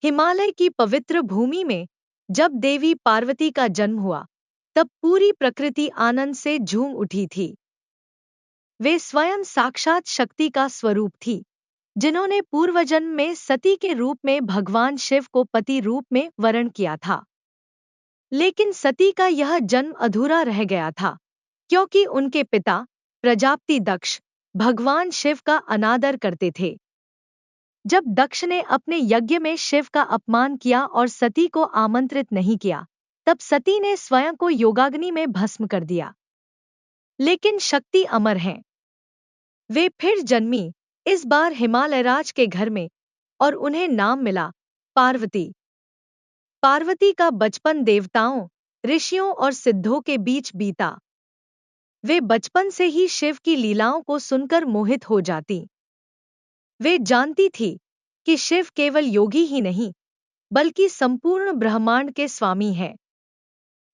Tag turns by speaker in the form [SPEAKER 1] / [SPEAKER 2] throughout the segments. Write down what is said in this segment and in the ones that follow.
[SPEAKER 1] हिमालय की पवित्र भूमि में जब देवी पार्वती का जन्म हुआ, तब पूरी प्रकृति आनंद से झूम उठी थी। वे स्वयं साक्षात शक्ति का स्वरूप थी, जिन्होंने पूर्वजन्म में सती के रूप में भगवान शिव को पति रूप में वरण किया था। लेकिन सती का यह जन्म अधूरा रह गया था, क्योंकि उनके पिता प्रजापति दक्ष भगवान शिव का अनादर करते थे। जब दक्ष ने अपने यज्ञ में शिव का अपमान किया और सती को आमंत्रित नहीं किया, तब सती ने स्वयं को योगाग्नि में भस्म कर दिया। लेकिन शक्ति अमर है। वे फिर जन्मी, इस बार हिमालयराज के घर में, और उन्हें नाम मिला पार्वती। पार्वती का बचपन देवताओं, ऋषियों और सिद्धों के बीच बीता। वे बचपन से ही शिव की लीलाओं को सुनकर मोहित हो जाती। वे जानती थी कि शिव केवल योगी ही नहीं, बल्कि संपूर्ण ब्रह्मांड के स्वामी हैं।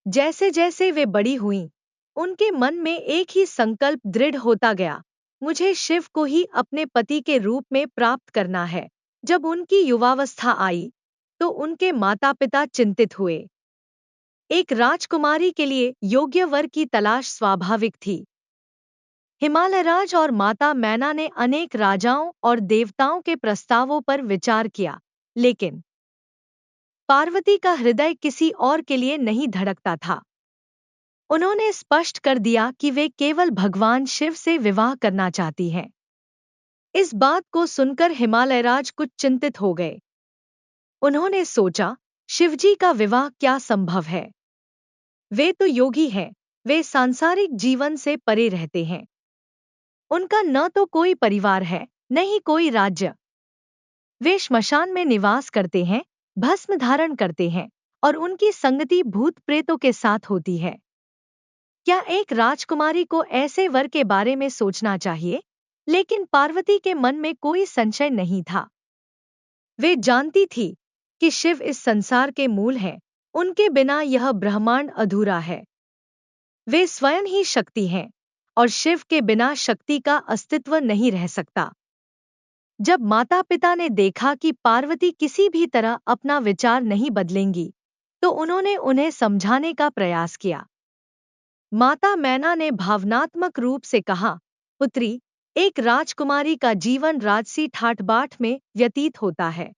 [SPEAKER 1] जैसे जैसे वे बड़ी हुईं, उनके मन में एक ही संकल्प दृढ़ होता गया, मुझे शिव को ही अपने पति के रूप में प्राप्त करना है। जब उनकी युवावस्था आई, तो उनके माता-पिता चिंतित हुए। एक राजकुमारी के लिए योग्य वर की तलाश स्वाभाविक थी। हिमालयराज और माता मैना ने अनेक राजाओं और देवताओं के प्रस्तावों पर विचार किया, लेकिन पार्वती का हृदय किसी और के लिए नहीं धड़कता था। उन्होंने स्पष्ट कर दिया कि वे केवल भगवान शिव से विवाह करना चाहती हैं। इस बात को सुनकर हिमालयराज कुछ चिंतित हो गए। उन्होंने सोचा, शिवजी का विवाह क्या संभव है? वे तो योगी हैं, वे सांसारिक जीवन से परे रहते हैं। उनका न तो कोई परिवार है, न ही कोई राज्य। वे श्मशान में निवास करते हैं, भस्म धारण करते हैं, और उनकी संगति भूत प्रेतों के साथ होती है। क्या एक राजकुमारी को ऐसे वर के बारे में सोचना चाहिए? लेकिन पार्वती के मन में कोई संशय नहीं था। वे जानती थी कि शिव इस संसार के मूल हैं, उनके बिना यह ब्रह्मांड अधूरा है। वे स्वयं ही शक्ति हैं, और शिव के बिना शक्ति का अस्तित्व नहीं रह सकता। जब माता-पिता ने देखा कि पार्वती किसी भी तरह अपना विचार नहीं बदलेंगी, तो उन्होंने उन्हें समझाने का प्रयास किया। माता मैना ने भावनात्मक रूप से कहा, पुत्री, एक राजकुमारी का जीवन राजसी ठाट-बाट में व्यतीत होता है।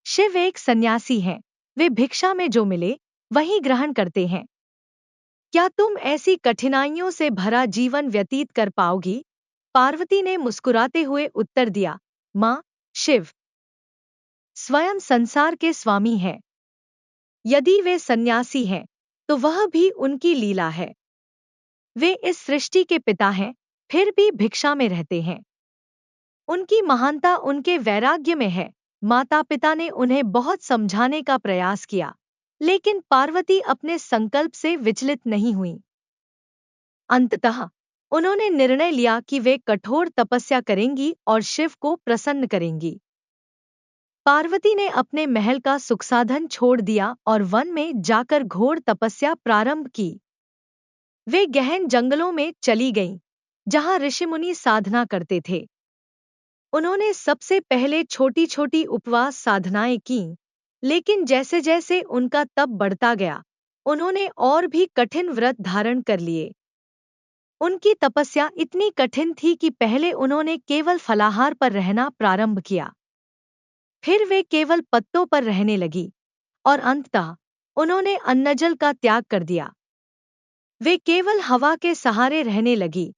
[SPEAKER 1] शिव एक सन्यासी हैं, वे भिक्षा में जो मिले, वही ग्रहण करते हैं। क्या तुम ऐसी कठिनाइयों से भरा जीवन व्यतीत कर पाओगी? पार्वती ने मुस्कुराते हुए उत्तर दिया, माँ, शिव स्वयं संसार के स्वामी हैं। यदि वे सन्यासी हैं, तो वह भी उनकी लीला है। वे इस सृष्टि के पिता हैं, फिर भी भिक्षा में रहते हैं। उनकी महानता उनके वैराग्य में है। माता-पिता ने उन्हें बहुत समझाने का प्रयास किया, लेकिन पार्वती अपने संकल्प से विचलित नहीं हुई। अंततः उन्होंने निर्णय लिया कि वे कठोर तपस्या करेंगी और शिव को प्रसन्न करेंगी। पार्वती ने अपने महल का सुखसाधन छोड़ दिया और वन में जाकर घोर तपस्या प्रारंभ की। वे गहन जंगलों में चली गईं, जहां ऋषिमुनि साधना करते थे। उन्होंने सबसे पहले छोटी-छोटी उपवास साधनाएं कीं, लेकिन जैसे जैसे उनका तप बढ़ता गया, उन्होंने और भी कठिन व्रत धारण कर लिए। उनकी तपस्या इतनी कठिन थी कि पहले उन्होंने केवल फलाहार पर रहना प्रारंभ किया, फिर वे केवल पत्तों पर रहने लगी, और अंततः उन्होंने अन्नजल का त्याग कर दिया। वे केवल हवा के सहारे रहने लगी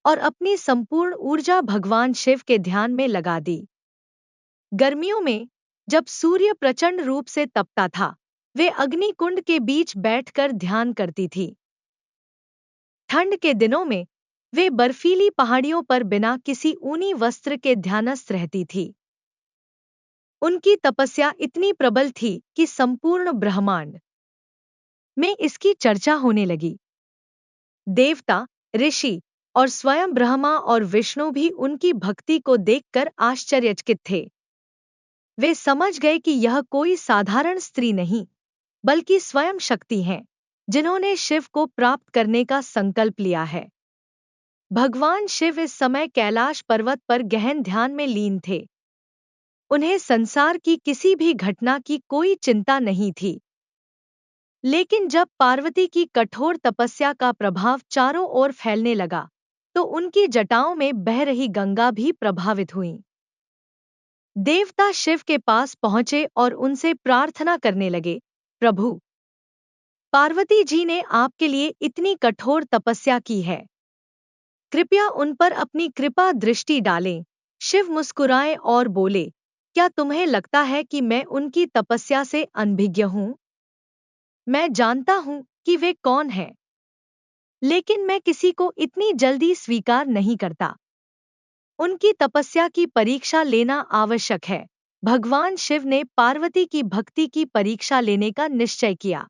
[SPEAKER 1] और अपनी संपूर्ण ऊर्जा भगवान शिव के ध्यान में लगा दी। गर्मियों में, जब सूर्य प्रचंड रूप से तपता था, वे अग्नि कुंड के बीच बैठकर ध्यान करती थी। ठंड के दिनों में वे बर्फीली पहाड़ियों पर बिना किसी ऊनी वस्त्र के ध्यानस्थ रहती थी। उनकी तपस्या इतनी प्रबल थी कि संपूर्ण ब्रह्मांड में इसकी चर्चा होने लगी। देवता, ऋषि और स्वयं ब्रह्मा और विष्णु भी उनकी भक्ति को देखकर आश्चर्यचकित थे। वे समझ गए कि यह कोई साधारण स्त्री नहीं, बल्कि स्वयं शक्ति हैं, जिन्होंने शिव को प्राप्त करने का संकल्प लिया है। भगवान शिव इस समय कैलाश पर्वत पर गहन ध्यान में लीन थे। उन्हें संसार की किसी भी घटना की कोई चिंता नहीं थी। लेकिन जब पार्वती की कठोर तपस्या का प्रभाव चारों ओर फैलने लगा, तो उनकी जटाओं में बह रही गंगा भी प्रभावित हुई। देवता शिव के पास पहुंचे और उनसे प्रार्थना करने लगे, प्रभु, पार्वती जी ने आपके लिए इतनी कठोर तपस्या की है, कृपया उन पर अपनी कृपा दृष्टि डालें। शिव मुस्कुराए और बोले, क्या तुम्हें लगता है कि मैं उनकी तपस्या से अनभिज्ञ हूँ? मैं जानता हूँ कि वे कौन हैं, लेकिन मैं किसी को इतनी जल्दी स्वीकार नहीं करता। उनकी तपस्या की परीक्षा लेना आवश्यक है। भगवान शिव ने पार्वती की भक्ति की परीक्षा लेने का निश्चय किया।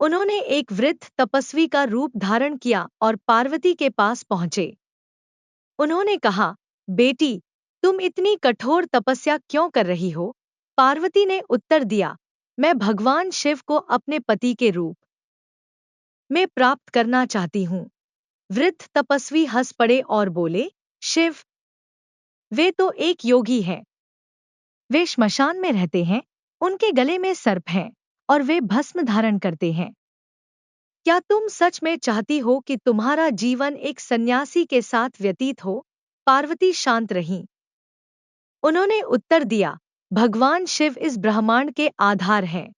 [SPEAKER 1] उन्होंने एक वृद्ध तपस्वी का रूप धारण किया और पार्वती के पास पहुंचे। उन्होंने कहा, बेटी, तुम इतनी कठोर तपस्या क्यों कर रही हो? पार्वती ने उत्तर दिया, मैं भगवान शिव को अपने पति के रूप में प्राप्त करना चाहती हूँ। वृद्ध तपस्वी हंस पड़े और बोले, शिव, वे तो एक योगी हैं। वे श्मशान में रहते हैं, उनके गले में सर्प हैं और वे भस्म धारण करते हैं। क्या तुम सच में चाहती हो कि तुम्हारा जीवन एक सन्यासी के साथ व्यतीत हो? पार्वती शांत रहीं। उन्होंने उत्तर दिया, भगवान शिव इस ब्रह्मांड के आधार हैं।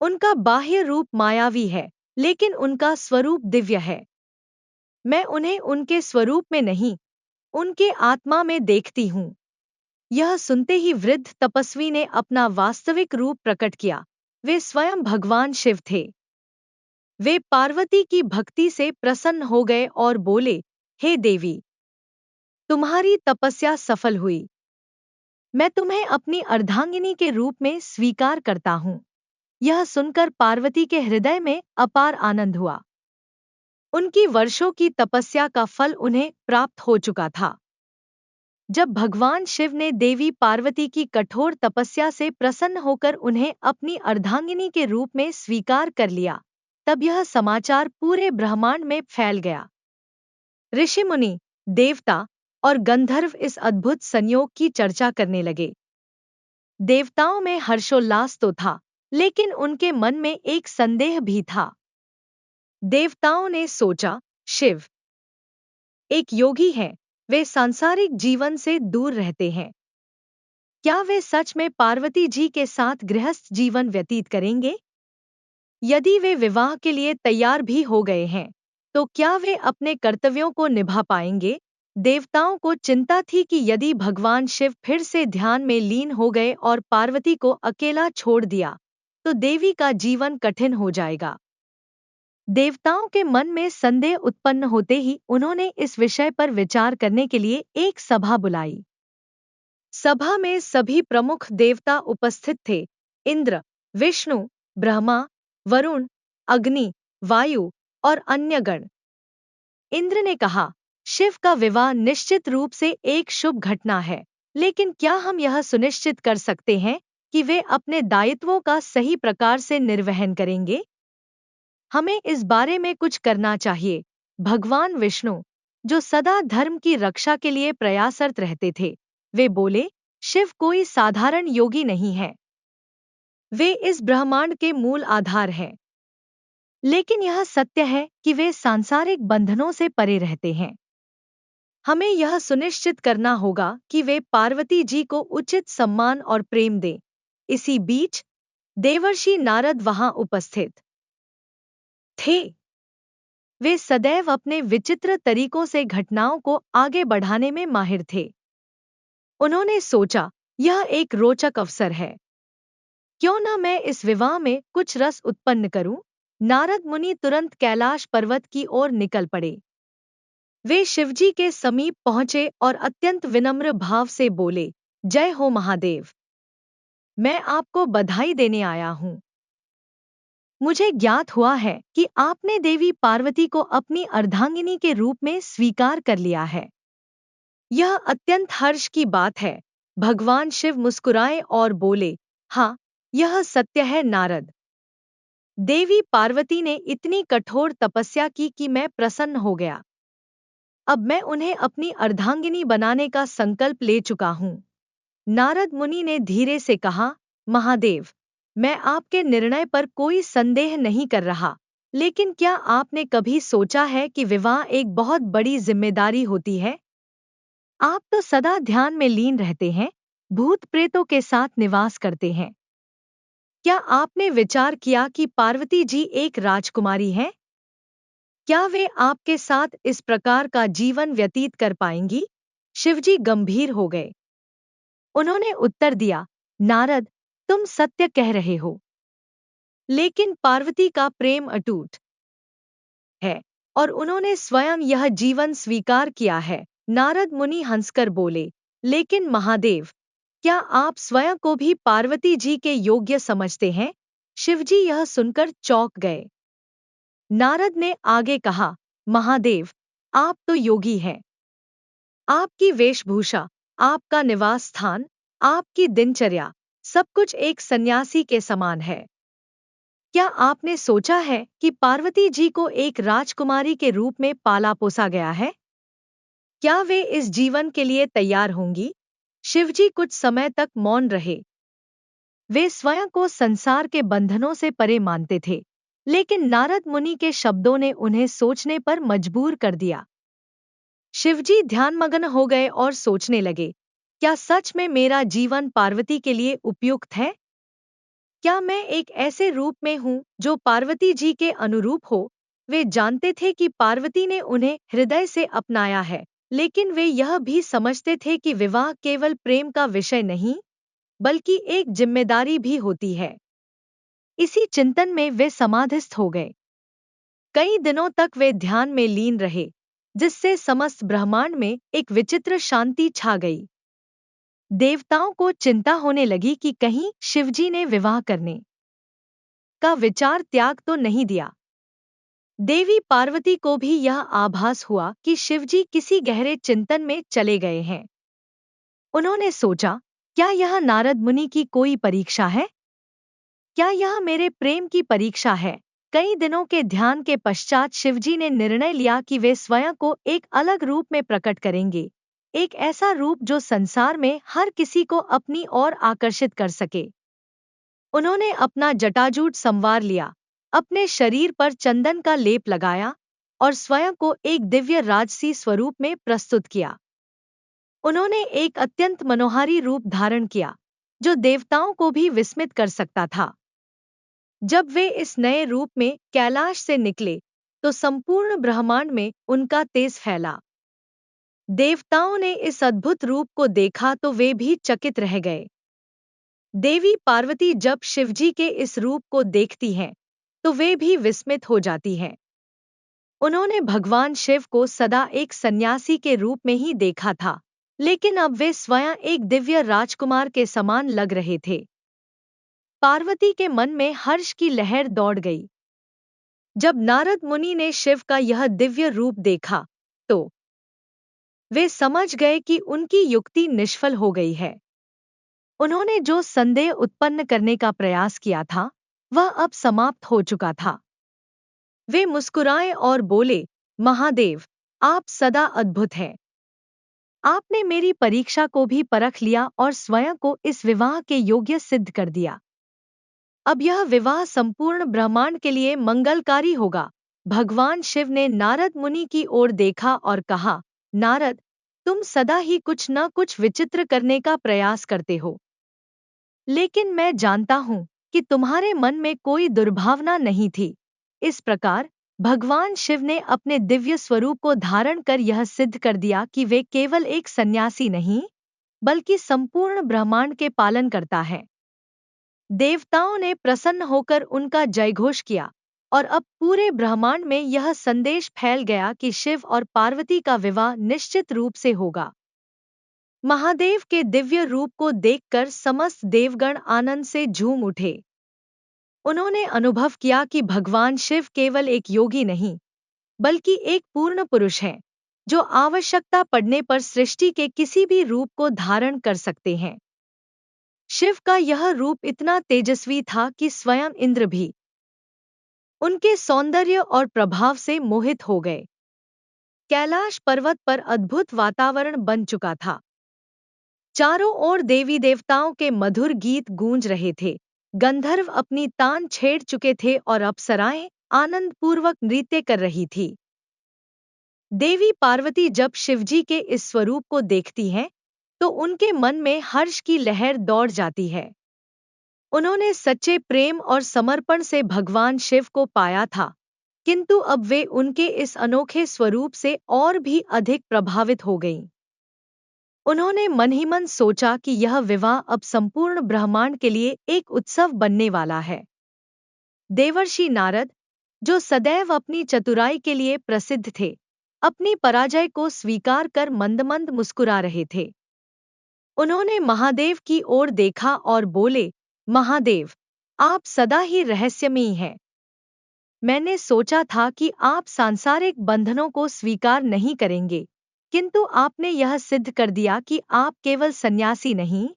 [SPEAKER 1] उनका बाह्य रूप मायावी है, लेकिन उनका स्वरूप दिव्य है। मैं उन्हें उनके स्वरूप में नहीं, उनके आत्मा में देखती हूँ। यह सुनते ही वृद्ध तपस्वी ने अपना वास्तविक रूप प्रकट किया। वे स्वयं भगवान शिव थे। वे पार्वती की भक्ति से प्रसन्न हो गए और बोले, हे देवी, तुम्हारी तपस्या सफल हुई। मैं तुम्हें अपनी अर्धांगिनी के रूप में स्वीकार करता हूँ। यह सुनकर पार्वती के हृदय में अपार आनंद हुआ। उनकी वर्षों की तपस्या का फल उन्हें प्राप्त हो चुका था। जब भगवान शिव ने देवी पार्वती की कठोर तपस्या से प्रसन्न होकर उन्हें अपनी अर्धांगिनी के रूप में स्वीकार कर लिया, तब यह समाचार पूरे ब्रह्मांड में फैल गया। ऋषि मुनि, देवता और गंधर्व इस अद्भुत संयोग की चर्चा करने लगे। देवताओं में हर्षोल्लास तो था, लेकिन उनके मन में एक संदेह भी था। देवताओं ने सोचा, शिव एक योगी हैं, वे सांसारिक जीवन से दूर रहते हैं। क्या वे सच में पार्वती जी के साथ गृहस्थ जीवन व्यतीत करेंगे? यदि वे विवाह के लिए तैयार भी हो गए हैं, तो क्या वे अपने कर्तव्यों को निभा पाएंगे? देवताओं को चिंता थी कि यदि भगवान शिव फिर से ध्यान में लीन हो गए और पार्वती को अकेला छोड़ दिया, तो देवी का जीवन कठिन हो जाएगा। देवताओं के मन में संदेह उत्पन्न होते ही उन्होंने इस विषय पर विचार करने के लिए एक सभा बुलाई। सभा में सभी प्रमुख देवता उपस्थित थे, इंद्र, विष्णु, ब्रह्मा, वरुण, अग्नि, वायु और अन्य गण। इंद्र ने कहा, शिव का विवाह निश्चित रूप से एक शुभ घटना है, लेकिन क्या हम यह सुनिश्चित कर सकते हैं कि वे अपने दायित्वों का सही प्रकार से निर्वहन करेंगे? हमें इस बारे में कुछ करना चाहिए। भगवान विष्णु, जो सदा धर्म की रक्षा के लिए प्रयासरत रहते थे, वे बोले, शिव कोई साधारण योगी नहीं है। वे इस ब्रह्मांड के मूल आधार हैं। लेकिन यह सत्य है कि वे सांसारिक बंधनों से परे रहते हैं। हमें यह सुनिश्चित करना होगा कि वे पार्वती जी को उचित सम्मान और प्रेम दें। इसी बीच देवर्षि नारद वहां उपस्थित थे। वे सदैव अपने विचित्र तरीकों से घटनाओं को आगे बढ़ाने में माहिर थे। उन्होंने सोचा, यह एक रोचक अवसर है। क्यों न मैं इस विवाह में कुछ रस उत्पन्न करूं? नारद मुनि तुरंत कैलाश पर्वत की ओर निकल पड़े। वे शिवजी के समीप पहुंचे और अत्यंत विनम्र भाव से बोले, जय हो महादेव। मैं आपको बधाई देने आया हूं। मुझे ज्ञात हुआ है कि आपने देवी पार्वती को अपनी अर्धांगिनी के रूप में स्वीकार कर लिया है। यह अत्यंत हर्ष की बात है। भगवान शिव मुस्कुराए और बोले, हाँ, यह सत्य है नारद। देवी पार्वती ने इतनी कठोर तपस्या की कि मैं प्रसन्न हो गया। अब मैं उन्हें अपनी अर्धांगिनी बनाने का संकल्प ले चुका हूँ। नारद मुनि ने धीरे से कहा, महादेव, मैं आपके निर्णय पर कोई संदेह नहीं कर रहा, लेकिन क्या आपने कभी सोचा है कि विवाह एक बहुत बड़ी जिम्मेदारी होती है? आप तो सदा ध्यान में लीन रहते हैं, भूत प्रेतों के साथ निवास करते हैं। क्या आपने विचार किया कि पार्वती जी एक राजकुमारी हैं? क्या वे आपके साथ इस प्रकार का जीवन व्यतीत कर पाएंगी? शिवजी गंभीर हो गए। उन्होंने उत्तर दिया, नारद, तुम सत्य कह रहे हो, लेकिन पार्वती का प्रेम अटूट है और उन्होंने स्वयं यह जीवन स्वीकार किया है। नारद मुनि हंसकर बोले, लेकिन महादेव, क्या आप स्वयं को भी पार्वती जी के योग्य समझते हैं? शिवजी यह सुनकर चौंक गए। नारद ने आगे कहा, महादेव, आप तो योगी हैं। आपकी वेशभूषा, आपका निवास स्थान, आपकी दिनचर्या, सब कुछ एक सन्यासी के समान है। क्या आपने सोचा है कि पार्वती जी को एक राजकुमारी के रूप में पाला पोसा गया है? क्या वे इस जीवन के लिए तैयार होंगी? शिवजी कुछ समय तक मौन रहे। वे स्वयं को संसार के बंधनों से परे मानते थे, लेकिन नारद मुनि के शब्दों ने उन्हें सोचने पर मजबूर कर दिया। शिवजी ध्यानमग्न हो गए और सोचने लगे, क्या सच में मेरा जीवन पार्वती के लिए उपयुक्त है? क्या मैं एक ऐसे रूप में हूँ जो पार्वती जी के अनुरूप हो? वे जानते थे कि पार्वती ने उन्हें हृदय से अपनाया है, लेकिन वे यह भी समझते थे कि विवाह केवल प्रेम का विषय नहीं, बल्कि एक जिम्मेदारी भी होती है। इसी चिंतन में वे समाधिस्थ हो गए। कई दिनों तक वे ध्यान में लीन रहे, जिससे समस्त ब्रह्मांड में एक विचित्र शांति छा गई। देवताओं को चिंता होने लगी कि कहीं शिवजी ने विवाह करने का विचार त्याग तो नहीं दिया। देवी पार्वती को भी यह आभास हुआ कि शिवजी किसी गहरे चिंतन में चले गए हैं। उन्होंने सोचा, क्या यह नारद मुनि की कोई परीक्षा है? क्या यह मेरे प्रेम की परीक्षा है? कई दिनों के ध्यान के पश्चात शिवजी ने निर्णय लिया कि वे स्वयं को एक अलग रूप में प्रकट करेंगे, एक ऐसा रूप जो संसार में हर किसी को अपनी ओर आकर्षित कर सके। उन्होंने अपना जटाजूट संवार लिया, अपने शरीर पर चंदन का लेप लगाया और स्वयं को एक दिव्य राजसी स्वरूप में प्रस्तुत किया। उन्होंने एक अत्यंत मनोहारी रूप धारण किया, जो देवताओं को भी विस्मित कर सकता था। जब वे इस नए रूप में कैलाश से निकले, तो संपूर्ण ब्रह्मांड में उनका तेज फैला। देवताओं ने इस अद्भुत रूप को देखा तो वे भी चकित रह गए। देवी पार्वती जब शिवजी के इस रूप को देखती हैं, तो वे भी विस्मित हो जाती हैं। उन्होंने भगवान शिव को सदा एक सन्यासी के रूप में ही देखा था, लेकिन अब वे स्वयं एक दिव्य राजकुमार के समान लग रहे थे। पार्वती के मन में हर्ष की लहर दौड़ गई। जब नारद मुनि ने शिव का यह दिव्य रूप देखा, तो वे समझ गए कि उनकी युक्ति निष्फल हो गई है। उन्होंने जो संदेह उत्पन्न करने का प्रयास किया था, वह अब समाप्त हो चुका था। वे मुस्कुराए और बोले, महादेव, आप सदा अद्भुत हैं। आपने मेरी परीक्षा को भी परख लिया और स्वयं को इस विवाह के योग्य सिद्ध कर दिया। अब यह विवाह संपूर्ण ब्रह्मांड के लिए मंगलकारी होगा। भगवान शिव ने नारद मुनि की ओर देखा और कहा, नारद, तुम सदा ही कुछ न कुछ विचित्र करने का प्रयास करते हो, लेकिन मैं जानता हूँ कि तुम्हारे मन में कोई दुर्भावना नहीं थी। इस प्रकार भगवान शिव ने अपने दिव्य स्वरूप को धारण कर यह सिद्ध कर दिया कि वे केवल एक सन्यासी नहीं, बल्कि संपूर्ण ब्रह्मांड के पालनकर्ता हैं। देवताओं ने प्रसन्न होकर उनका जयघोष किया और अब पूरे ब्रह्मांड में यह संदेश फैल गया कि शिव और पार्वती का विवाह निश्चित रूप से होगा। महादेव के दिव्य रूप को देखकर समस्त देवगण आनंद से झूम उठे। उन्होंने अनुभव किया कि भगवान शिव केवल एक योगी नहीं, बल्कि एक पूर्ण पुरुष हैं, जो आवश्यकता पड़ने पर सृष्टि के किसी भी रूप को धारण कर सकते हैं। शिव का यह रूप इतना तेजस्वी था कि स्वयं इंद्र भी उनके सौंदर्य और प्रभाव से मोहित हो गए। कैलाश पर्वत पर अद्भुत वातावरण बन चुका था। चारों ओर देवी देवताओं के मधुर गीत गूंज रहे थे। गंधर्व अपनी तान छेड़ चुके थे और अप्सराएं आनंदपूर्वक नृत्य कर रही थी। देवी पार्वती जब शिवजी के इस स्वरूप को देखती हैं, तो उनके मन में हर्ष की लहर दौड़ जाती है। उन्होंने सच्चे प्रेम और समर्पण से भगवान शिव को पाया था, किंतु अब वे उनके इस अनोखे स्वरूप से और भी अधिक प्रभावित हो गईं। उन्होंने मन ही मन सोचा कि यह विवाह अब संपूर्ण ब्रह्मांड के लिए एक उत्सव बनने वाला है। देवर्षि नारद, जो सदैव अपनी चतुराई के लिए प्रसिद्ध थे, अपनी पराजय को स्वीकार कर मंद-मंद मुस्कुरा रहे थे। उन्होंने महादेव की ओर देखा और बोले, महादेव, आप सदा ही रहस्यमयी हैं। मैंने सोचा था कि आप सांसारिक बंधनों को स्वीकार नहीं करेंगे, किंतु आपने यह सिद्ध कर दिया कि आप केवल सन्यासी नहीं,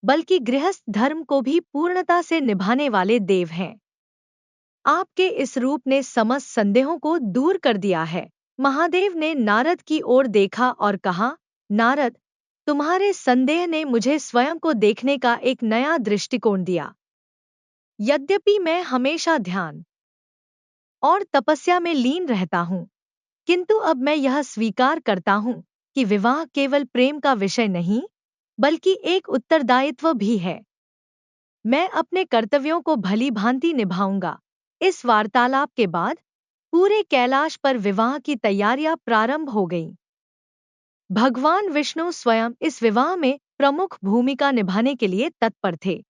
[SPEAKER 1] बल्कि गृहस्थ धर्म को भी पूर्णता से निभाने वाले देव हैं। आपके इस रूप ने समस्त संदेहों को दूर कर दिया है। महादेव ने नारद की ओर देखा और कहा, नारद, तुम्हारे संदेह ने मुझे स्वयं को देखने का एक नया दृष्टिकोण दिया। यद्यपि मैं हमेशा ध्यान और तपस्या में लीन रहता हूँ, किंतु अब मैं यह स्वीकार करता हूँ कि विवाह केवल प्रेम का विषय नहीं, बल्कि एक उत्तरदायित्व भी है। मैं अपने कर्तव्यों को भली भांति निभाऊंगा। इस वार्तालाप के बाद पूरे कैलाश पर विवाह की तैयारियां प्रारंभ हो गईं। भगवान विष्णु स्वयं इस विवाह में प्रमुख भूमिका निभाने के लिए तत्पर थे।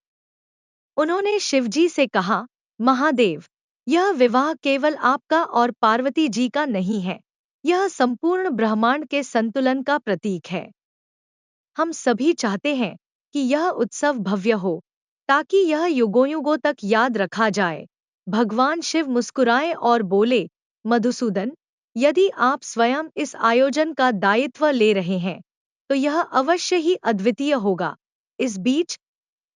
[SPEAKER 1] उन्होंने शिवजी से कहा, महादेव, यह विवाह केवल आपका और पार्वती जी का नहीं है, यह संपूर्ण ब्रह्मांड के संतुलन का प्रतीक है। हम सभी चाहते हैं कि यह उत्सव भव्य हो, ताकि यह युगों-युगों तक याद रखा जाए। भगवान शिव मुस्कुराए और बोले, मधुसूदन, यदि आप स्वयं इस आयोजन का दायित्व ले रहे हैं, तो यह अवश्य ही अद्वितीय होगा। इस बीच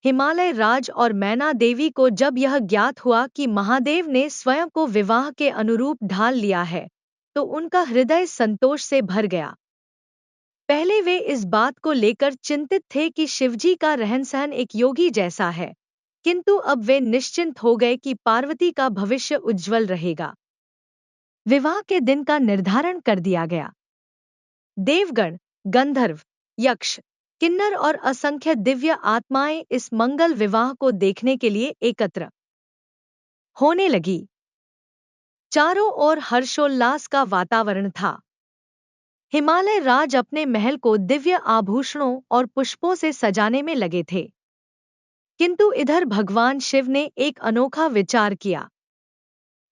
[SPEAKER 1] हिमालय राज और मैना देवी को जब यह ज्ञात हुआ कि महादेव ने स्वयं को विवाह के अनुरूप ढाल लिया है, तो उनका हृदय संतोष से भर गया। पहले वे इस बात को लेकर चिंतित थे कि शिवजी का रहन-सहन एक योगी जैसा है, किंतु अब वे निश्चिंत हो गए कि पार्वती का भविष्य उज्जवल रहेगा। विवाह के दिन का निर्धारण कर दिया गया। देवगण, गंधर्व, यक्ष, किन्नर और असंख्य दिव्य आत्माएं इस मंगल विवाह को देखने के लिए एकत्र होने लगी। चारों ओर हर्षोल्लास का वातावरण था। हिमालय राज अपने महल को दिव्य आभूषणों और पुष्पों से सजाने में लगे थे, किंतु इधर भगवान शिव ने एक अनोखा विचार किया।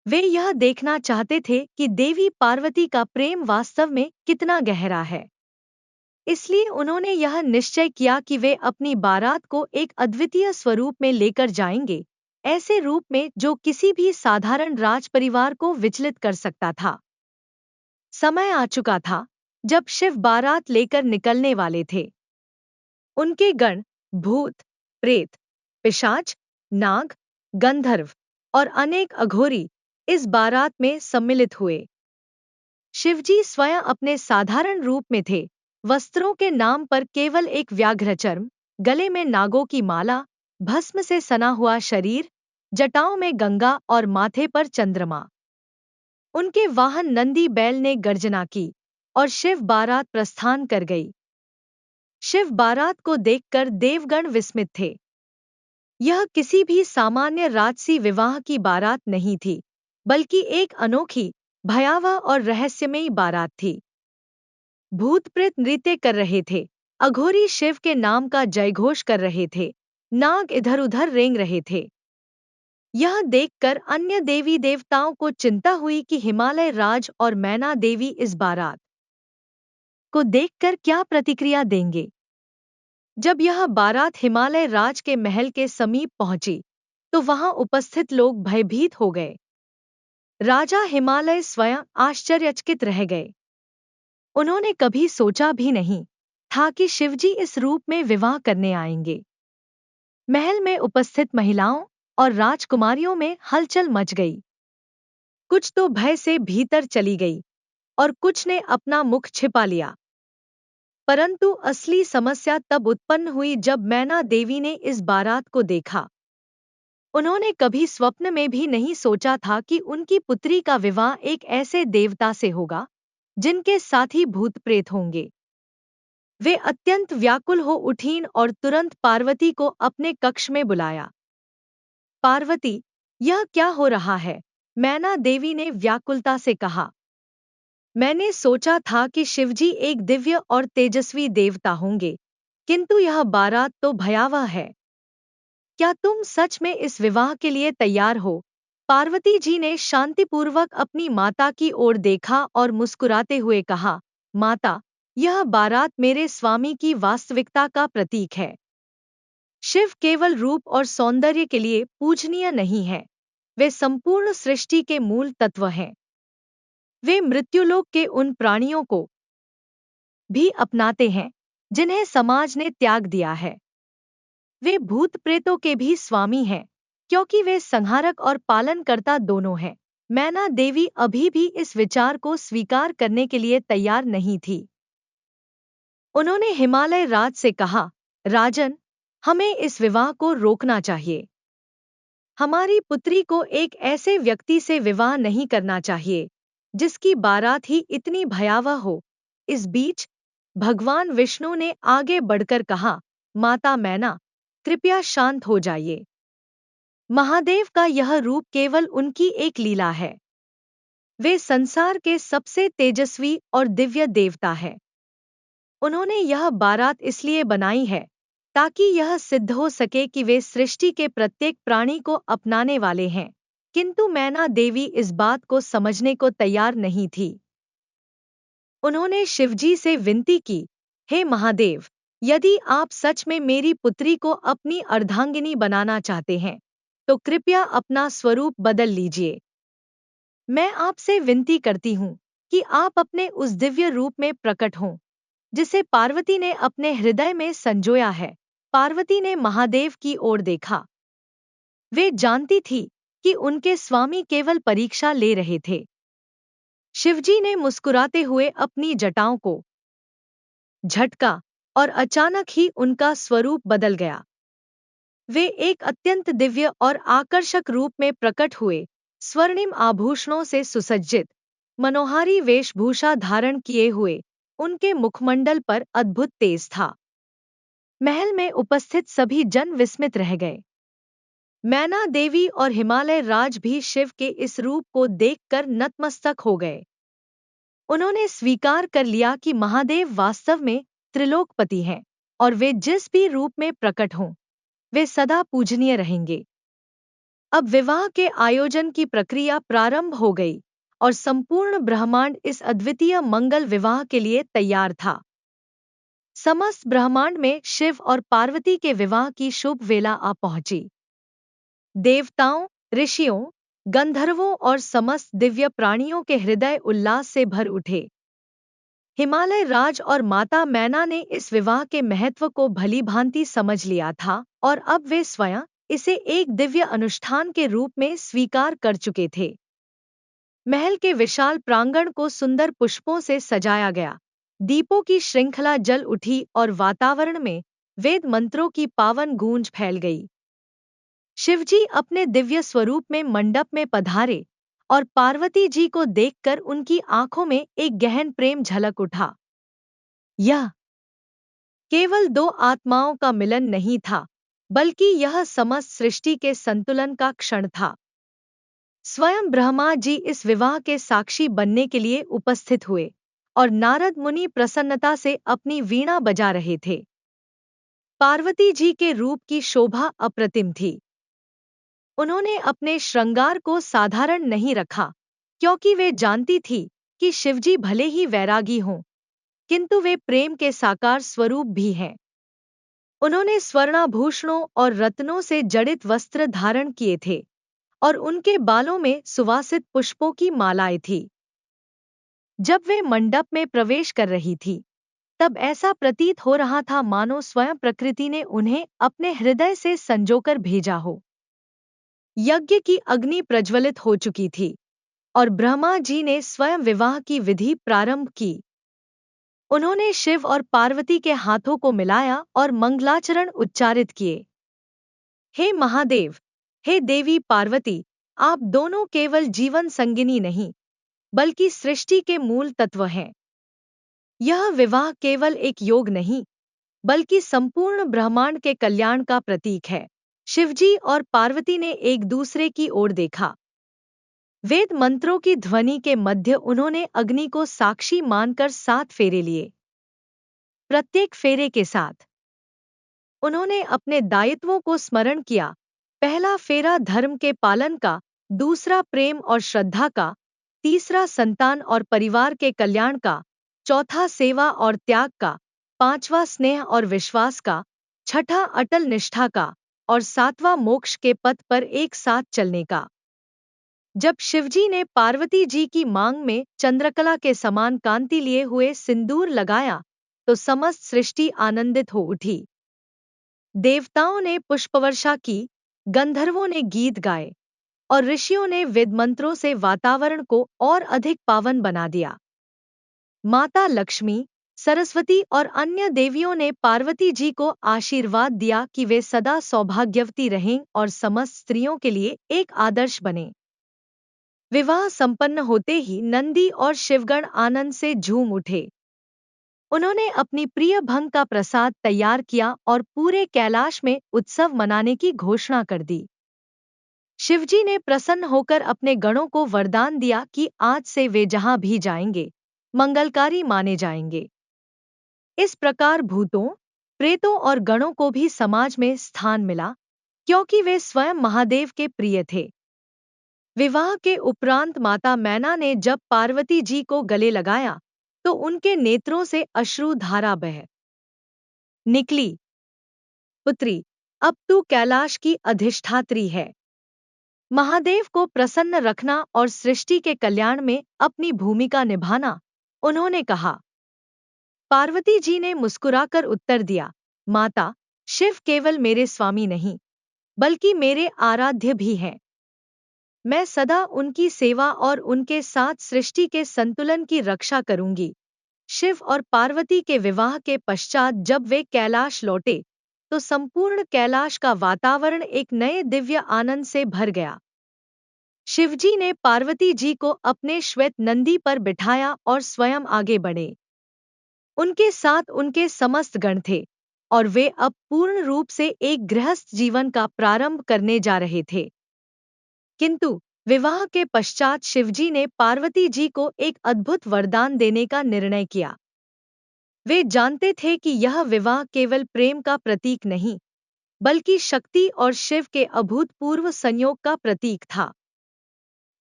[SPEAKER 1] वे यह देखना चाहते थे कि देवी पार्वती का प्रेम वास्तव में कितना गहरा है। इसलिए उन्होंने यह निश्चय किया कि वे अपनी बारात को एक अद्वितीय स्वरूप में लेकर जाएंगे, ऐसे रूप में जो किसी भी साधारण राजपरिवार को विचलित कर सकता था। समय आ चुका था जब शिव बारात लेकर निकलने वाले थे। उनके गण, भूत, प्रेत, पिशाच, नाग, गंधर्व और अनेक अघोरी इस बारात में सम्मिलित हुए। शिवजी स्वयं अपने साधारण रूप में थे, वस्त्रों के नाम पर केवल एक व्याघ्रचर्म, गले में नागों की माला, भस्म से सना हुआ शरीर, जटाओं में गंगा और माथे पर चंद्रमा। उनके वाहन नंदी बैल ने गर्जना की और शिव बारात प्रस्थान कर गई। शिव बारात को देखकर देवगण विस्मित थे। यह किसी भी सामान्य राजसी विवाह की बारात नहीं थी, बल्कि एक अनोखी, भयावह और रहस्यमयी बारात थी। भूत प्रेत नृत्य कर रहे थे, अघोरी शिव के नाम का जयघोष कर रहे थे, नाग इधर-उधर रेंग रहे थे। यह देखकर अन्य देवी देवताओं को चिंता हुई कि हिमालय राज और मैना देवी इस बारात को देखकर क्या प्रतिक्रिया देंगे। जब यह बारात हिमालय राज के महल के समीप पहुंची, तो वहां उपस्थित लोग भयभीत हो गए। राजा हिमालय स्वयं आश्चर्यचकित रह गए। उन्होंने कभी सोचा भी नहीं था कि शिवजी इस रूप में विवाह करने आएंगे। महल में उपस्थित महिलाओं और राजकुमारियों में हलचल मच गई। कुछ तो भय से भीतर चली गई और कुछ ने अपना मुख छिपा लिया। परंतु असली समस्या तब उत्पन्न हुई जब मैना देवी ने इस बारात को देखा। उन्होंने कभी स्वप्न में भी नहीं सोचा था कि उनकी पुत्री का विवाह एक ऐसे देवता से होगा जिनके साथी भूत प्रेत होंगे। वे अत्यंत व्याकुल हो उठीं और तुरंत पार्वती को अपने कक्ष में बुलाया। पार्वती, यह क्या हो रहा है? मैना देवी ने व्याकुलता से कहा। मैंने सोचा था कि शिवजी एक दिव्य और तेजस्वी देवता होंगे, किंतु यह बारात तो भयावह है। क्या तुम सच में इस विवाह के लिए तैयार हो? पार्वती जी ने शांतिपूर्वक अपनी माता की ओर देखा और मुस्कुराते हुए कहा, माता, यह बारात मेरे स्वामी की वास्तविकता का प्रतीक है। शिव केवल रूप और सौंदर्य के लिए पूजनीय नहीं है, वे संपूर्ण सृष्टि के मूल तत्व हैं। वे मृत्युलोक के उन प्राणियों को भी अपनाते हैं जिन्हें समाज ने त्याग दिया है। वे भूत प्रेतों के भी स्वामी हैं, क्योंकि वे संहारक और पालनकर्ता दोनों हैं। मैना देवी अभी भी इस विचार को स्वीकार करने के लिए तैयार नहीं थी। उन्होंने हिमालय राज से कहा, राजन, हमें इस विवाह को रोकना चाहिए। हमारी पुत्री को एक ऐसे व्यक्ति से विवाह नहीं करना चाहिए जिसकी बारात ही इतनी भयावह हो। इस बीच भगवान विष्णु ने आगे बढ़कर कहा, माता मैना, कृपया शांत हो जाइए। महादेव का यह रूप केवल उनकी एक लीला है। वे संसार के सबसे तेजस्वी और दिव्य देवता है। उन्होंने यह बारात इसलिए बनाई है ताकि यह सिद्ध हो सके कि वे सृष्टि के प्रत्येक प्राणी को अपनाने वाले हैं। किंतु मैना देवी इस बात को समझने को तैयार नहीं थी। उन्होंने शिवजी से विनती की, हे महादेव, यदि आप सच में मेरी पुत्री को अपनी अर्धांगिनी बनाना चाहते हैं तो कृपया अपना स्वरूप बदल लीजिए। मैं आपसे विनती करती हूँ कि आप अपने उस दिव्य रूप में प्रकट हों जिसे पार्वती ने अपने हृदय में संजोया है। पार्वती ने महादेव की ओर देखा। वे जानती थी कि उनके स्वामी केवल परीक्षा ले रहे थे। शिवजी ने मुस्कुराते हुए अपनी जटाओं को झटका और अचानक ही उनका स्वरूप बदल गया। वे एक अत्यंत दिव्य और आकर्षक रूप में प्रकट हुए, स्वर्णिम आभूषणों से सुसज्जित, मनोहारी वेशभूषा धारण किए हुए। उनके मुखमंडल पर अद्भुत तेज था। महल में उपस्थित सभी जन विस्मित रह गए। मैना देवी और हिमालय राज भी शिव के इस रूप को देखकर नतमस्तक हो गए। उन्होंने स्वीकार कर लिया कि महादेव वास्तव में त्रिलोकपति हैं और वे जिस भी रूप में प्रकट हों, वे सदा पूजनीय रहेंगे। अब विवाह के आयोजन की प्रक्रिया प्रारंभ हो गई और संपूर्ण ब्रह्मांड इस अद्वितीय मंगल विवाह के लिए तैयार था। समस्त ब्रह्मांड में शिव और पार्वती के विवाह की शुभ वेला आ पहुंची। देवताओं, ऋषियों, गंधर्वों और समस्त दिव्य प्राणियों के हृदय उल्लास से भर उठे। हिमालय राज और माता मैना ने इस विवाह के महत्व को भलीभांति समझ लिया था और अब वे स्वयं इसे एक दिव्य अनुष्ठान के रूप में स्वीकार कर चुके थे। महल के विशाल प्रांगण को सुंदर पुष्पों से सजाया गया। दीपों की श्रृंखला जल उठी और वातावरण में वेद मंत्रों की पावन गूंज फैल गई। शिवजी अपने दिव्य स्वरूप में मंडप में पधारे और पार्वती जी को देखकर उनकी आंखों में एक गहन प्रेम झलक उठा। यह केवल दो आत्माओं का मिलन नहीं था, बल्कि यह समस्त सृष्टि के संतुलन का क्षण था। स्वयं ब्रह्मा जी इस विवाह के साक्षी बनने के लिए उपस्थित हुए और नारद मुनि प्रसन्नता से अपनी वीणा बजा रहे थे। पार्वती जी के रूप की शोभा अप्रतिम थी। उन्होंने अपने श्रृंगार को साधारण नहीं रखा, क्योंकि वे जानती थी कि शिवजी भले ही वैरागी हों, किंतु वे प्रेम के साकार स्वरूप भी हैं। उन्होंने स्वर्णाभूषणों और रत्नों से जड़ित वस्त्र धारण किए थे और उनके बालों में सुवासित पुष्पों की मालाएं थी। जब वे मंडप में प्रवेश कर रही थी, तब ऐसा प्रतीत हो रहा था मानो स्वयं प्रकृति ने उन्हें अपने हृदय से संजोकर भेजा हो। यज्ञ की अग्नि प्रज्वलित हो चुकी थी और ब्रह्मा जी ने स्वयं विवाह की विधि प्रारंभ की। उन्होंने शिव और पार्वती के हाथों को मिलाया और मंगलाचरण उच्चारित किए। हे महादेव, हे देवी पार्वती, आप दोनों केवल जीवन संगिनी नहीं, बल्कि सृष्टि के मूल तत्व हैं। यह विवाह केवल एक योग नहीं, बल्कि संपूर्ण ब्रह्मांड के कल्याण का प्रतीक है। शिवजी और पार्वती ने एक दूसरे की ओर देखा। वेद मंत्रों की ध्वनि के मध्य उन्होंने अग्नि को साक्षी मानकर 7 फेरे लिए। प्रत्येक फेरे के साथ उन्होंने अपने दायित्वों को स्मरण किया। पहला फेरा धर्म के पालन का, दूसरा प्रेम और श्रद्धा का, तीसरा संतान और परिवार के कल्याण का, चौथा सेवा और त्याग का, पांचवा स्नेह और विश्वास का, छठा अटल निष्ठा का और सातवां मोक्ष के पथ पर एक साथ चलने का। जब शिवजी ने पार्वती जी की मांग में चंद्रकला के समान कांति लिए हुए सिंदूर लगाया, तो समस्त सृष्टि आनंदित हो उठी। देवताओं ने पुष्पवर्षा की, गंधर्वों ने गीत गाए और ऋषियों ने वेद मंत्रों से वातावरण को और अधिक पावन बना दिया। माता लक्ष्मी, सरस्वती और अन्य देवियों ने पार्वती जी को आशीर्वाद दिया कि वे सदा सौभाग्यवती रहें और समस्त स्त्रियों के लिए एक आदर्श बने। विवाह संपन्न होते ही नंदी और शिवगण आनंद से झूम उठे। उन्होंने अपनी प्रिय भंग का प्रसाद तैयार किया और पूरे कैलाश में उत्सव मनाने की घोषणा कर दी। शिवजी ने प्रसन्न होकर अपने गणों को वरदान दिया कि आज से वे जहां भी जाएंगे, मंगलकारी माने जाएंगे। इस प्रकार भूतों, प्रेतों और गणों को भी समाज में स्थान मिला, क्योंकि वे स्वयं महादेव के प्रिय थे। विवाह के उपरांत माता मैना ने जब पार्वती जी को गले लगाया, तो उनके नेत्रों से अश्रु धारा बह निकली। पुत्री, अब तू कैलाश की अधिष्ठात्री है। महादेव को प्रसन्न रखना और सृष्टि के कल्याण में अपनी भूमिका निभाना, उन्होंने कहा। पार्वती जी ने मुस्कुराकर उत्तर दिया, माता, शिव केवल मेरे स्वामी नहीं, बल्कि मेरे आराध्य भी हैं। मैं सदा उनकी सेवा और उनके साथ सृष्टि के संतुलन की रक्षा करूंगी। शिव और पार्वती के विवाह के पश्चात जब वे कैलाश लौटे, तो संपूर्ण कैलाश का वातावरण एक नए दिव्य आनंद से भर गया। शिवजी ने पार्वती जी को अपने श्वेत नंदी पर बिठाया और स्वयं आगे बढ़े। उनके साथ उनके समस्त गण थे और वे अब पूर्ण रूप से एक गृहस्थ जीवन का प्रारंभ करने जा रहे थे। किंतु विवाह के पश्चात शिवजी ने पार्वती जी को एक अद्भुत वरदान देने का निर्णय किया। वे जानते थे कि यह विवाह केवल प्रेम का प्रतीक नहीं, बल्कि शक्ति और शिव के अभूतपूर्व संयोग का प्रतीक था।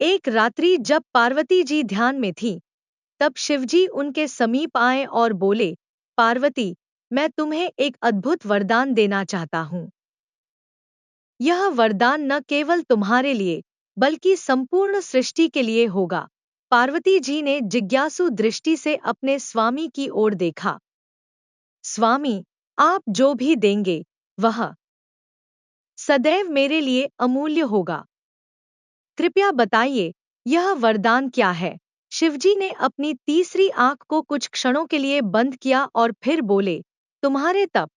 [SPEAKER 1] एक रात्रि जब पार्वती जी ध्यान में थीं, तब शिवजी उनके समीप आए और बोले, पार्वती, मैं तुम्हें एक अद्भुत वरदान देना चाहता हूँ। यह वरदान न केवल तुम्हारे लिए, बल्कि संपूर्ण सृष्टि के लिए होगा। पार्वती जी ने जिज्ञासु दृष्टि से अपने स्वामी की ओर देखा। स्वामी, आप जो भी देंगे, वह सदैव मेरे लिए अमूल्य होगा। कृपया बताइए, यह वरदान क्या है? शिवजी ने अपनी तीसरी आंख को कुछ क्षणों के लिए बंद किया और फिर बोले, तुम्हारे तप,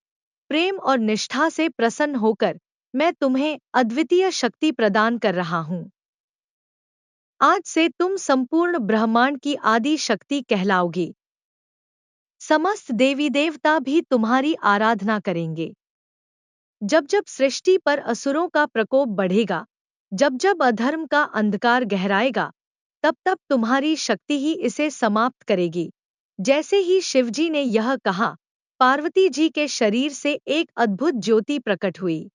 [SPEAKER 1] प्रेम और निष्ठा से प्रसन्न होकर मैं तुम्हें अद्वितीय शक्ति प्रदान कर रहा हूँ। आज से तुम संपूर्ण ब्रह्मांड की आदि शक्ति कहलाओगी। समस्त देवी देवता भी तुम्हारी आराधना करेंगे। जब जब सृष्टि पर असुरों का प्रकोप बढ़ेगा, जब जब अधर्म का अंधकार गहराएगा, तब तब तुम्हारी शक्ति ही इसे समाप्त करेगी। जैसे ही शिवजी ने यह कहा, पार्वती जी के शरीर से एक अद्भुत ज्योति प्रकट हुई।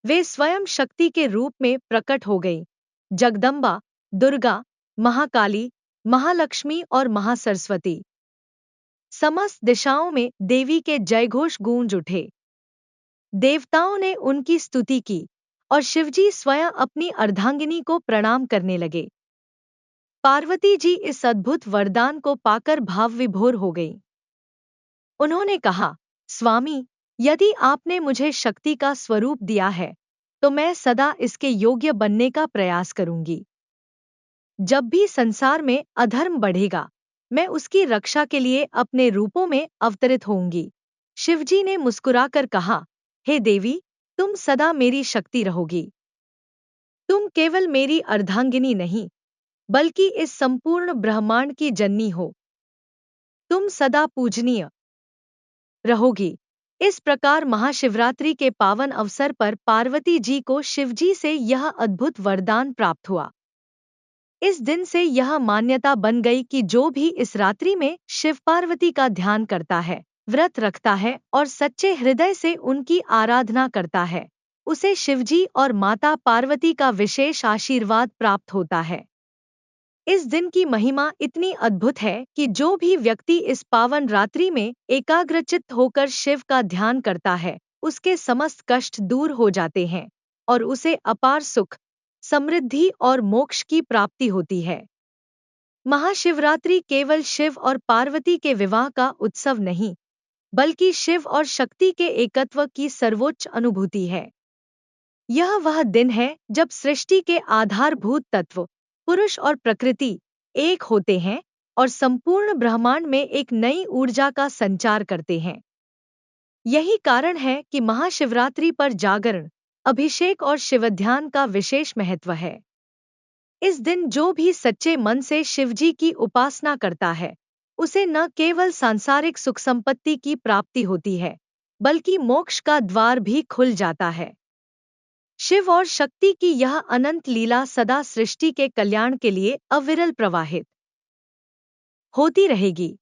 [SPEAKER 1] वे स्वयं शक्ति के रूप में प्रकट हो गईं। जगदम्बा, दुर्गा, महाकाली, महालक्ष्मी और महासरस्वती। समस्त दिशाओं में देवी के जयघोष गूंज उठे। देवताओं ने उनकी स्तुति की और शिवजी स्वयं अपनी अर्धांगिनी को प्रणाम करने लगे। पार्वती जी इस अद्भुत वरदान को पाकर भावविभोर हो गईं। उन्होंने कहा, स्वामी, यदि आपने मुझे शक्ति का स्वरूप दिया है, तो मैं सदा इसके योग्य बनने का प्रयास करूंगी। जब भी संसार में अधर्म बढ़ेगा, मैं उसकी रक्षा के लिए अपने रूपों में अवतरित होऊंगी। शिवजी ने मुस्कुराकर कहा, हे देवी, तुम सदा मेरी शक्ति रहोगी। तुम केवल मेरी अर्धांगिनी नहीं, बल्कि इस संपूर्ण ब्रह्मांड की जननी हो। तुम सदा पूजनीय रहोगी। इस प्रकार महाशिवरात्रि के पावन अवसर पर पार्वती जी को शिवजी से यह अद्भुत वरदान प्राप्त हुआ। इस दिन से यह मान्यता बन गई कि जो भी इस रात्रि में शिव पार्वती का ध्यान करता है, व्रत रखता है और सच्चे हृदय से उनकी आराधना करता है, उसे शिवजी और माता पार्वती का विशेष आशीर्वाद प्राप्त होता है। इस दिन की महिमा इतनी अद्भुत है कि जो भी व्यक्ति इस पावन रात्रि में एकाग्रचित्त होकर शिव का ध्यान करता है, उसके समस्त कष्ट दूर हो जाते हैं और उसे अपार सुख, समृद्धि और मोक्ष की प्राप्ति होती है। महाशिवरात्रि केवल शिव और पार्वती के विवाह का उत्सव नहीं, बल्कि शिव और शक्ति के एकत्व की सर्वोच्च अनुभूति है। यह वह दिन है जब सृष्टि के आधारभूत तत्व पुरुष और प्रकृति एक होते हैं और संपूर्ण ब्रह्मांड में एक नई ऊर्जा का संचार करते हैं। यही कारण है कि महाशिवरात्रि पर जागरण, अभिषेक और शिवध्यान का विशेष महत्व है। इस दिन जो भी सच्चे मन से शिवजी की उपासना करता है, उसे न केवल सांसारिक सुख संपत्ति की प्राप्ति होती है, बल्कि मोक्ष का द्वार भी खुल जाता है। शिव और शक्ति की यह अनंत लीला सदा सृष्टि के कल्याण के लिए अविरल प्रवाहित होती रहेगी।